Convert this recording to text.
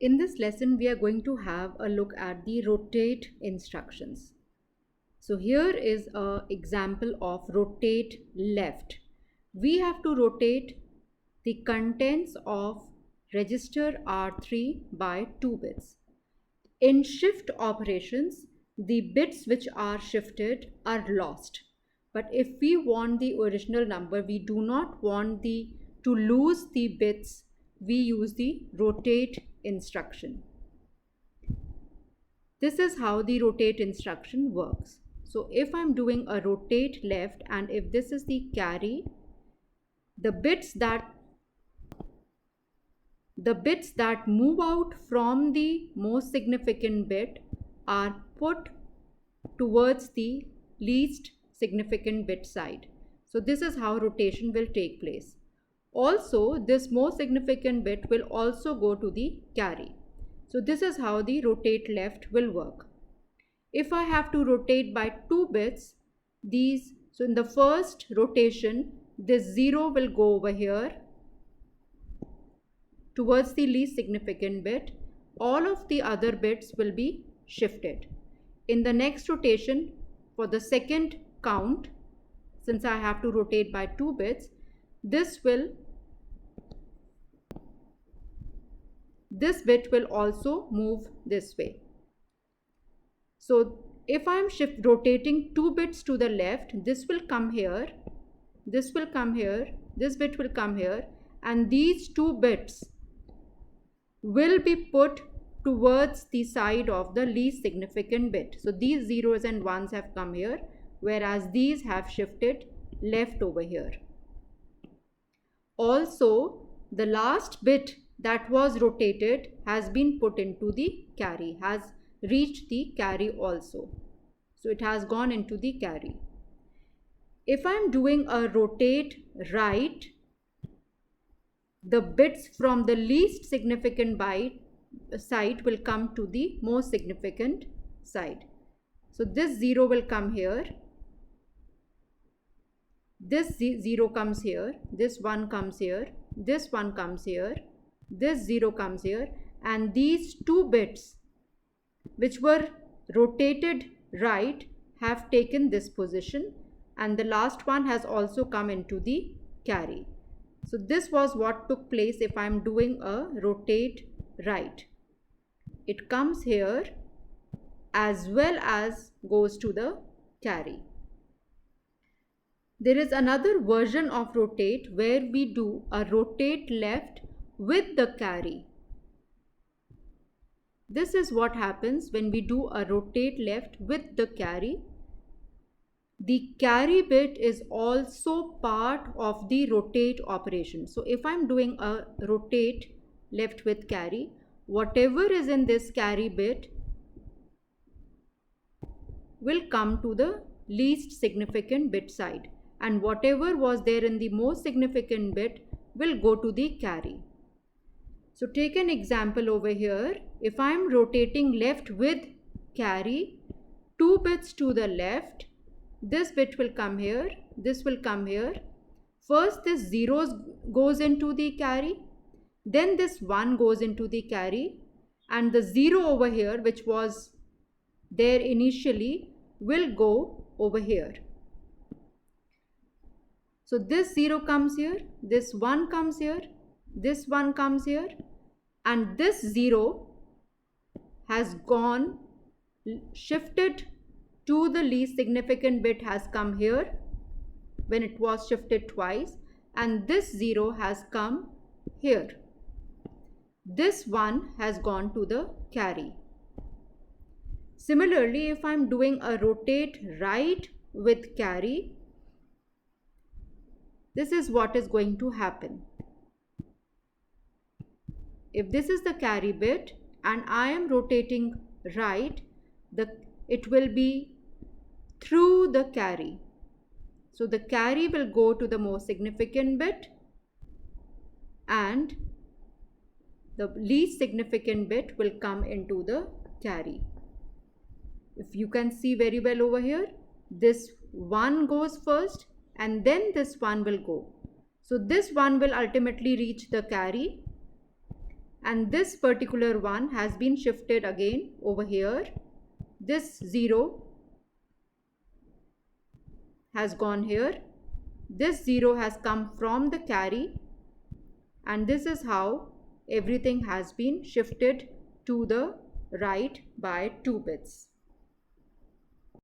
In this lesson, we are going to have a look at the rotate instructions. So here is an example of rotate left. We have to rotate the contents of register R3 by 2 bits. In shift operations, the bits which are shifted are lost. But if we want the original number, we do not want to lose the bits, we use the rotate instruction. This is how the rotate instruction works. So if I'm doing a rotate left and if this is the carry, the bits that move out from the most significant bit are put towards the least significant bit side. So this is how rotation will take place. Also, this most significant bit will also go to the carry. So this is how the rotate left will work. If I have to rotate by 2 bits, so in the first rotation, this 0 will go over here towards the least significant bit. All of the other bits will be shifted. In the next rotation, for the second count, since I have to rotate by 2 bits, this bit will also move this way. So if I am rotating 2 bits to the left, this will come here, this will come here, this bit will come here, and these 2 bits will be put towards the side of the least significant bit. So these zeros and ones have come here, whereas these have shifted left over here. Also, the last bit that was rotated has been put into the carry, has reached the carry also. So it has gone into the carry. If I am doing a rotate right, the bits from the least significant side will come to the most significant side. So this 0 will come here, this 0 comes here, this 1 comes here, this 1 comes here, this 0 comes here, and these 2 bits which were rotated right have taken this position, and the last one has also come into the carry. So this was what took place if I am doing a rotate right. It comes here as well as goes to the carry. There is another version of rotate where we do a rotate left with the carry. This is what happens when we do a rotate left with the carry. The carry bit is also part of the rotate operation. So if I'm doing a rotate left with carry, whatever is in this carry bit will come to the least significant bit side, and whatever was there in the most significant bit will go to the carry. So take an example over here. If I am rotating left with carry, 2 bits to the left, this bit will come here, this will come here. First this 0 goes into the carry, then this 1 goes into the carry, and the 0 over here which was there initially will go over here. So this 0 comes here, this 1 comes here, this 1 comes here, and this 0 has gone, shifted to the least significant bit, has come here when it was shifted twice, and this 0 has come here. This 1 has gone to the carry. Similarly, if I am doing a rotate right with carry, this is what is going to happen. If this is the carry bit and I am rotating right, it will be through the carry. So the carry will go to the most significant bit and the least significant bit will come into the carry. If you can see very well over here, this 1 goes first and then this 1 will go. So this 1 will ultimately reach the carry and this particular one has been shifted again over here. This 0 has gone here. This 0 has come from the carry, and this is how everything has been shifted to the right by 2 bits.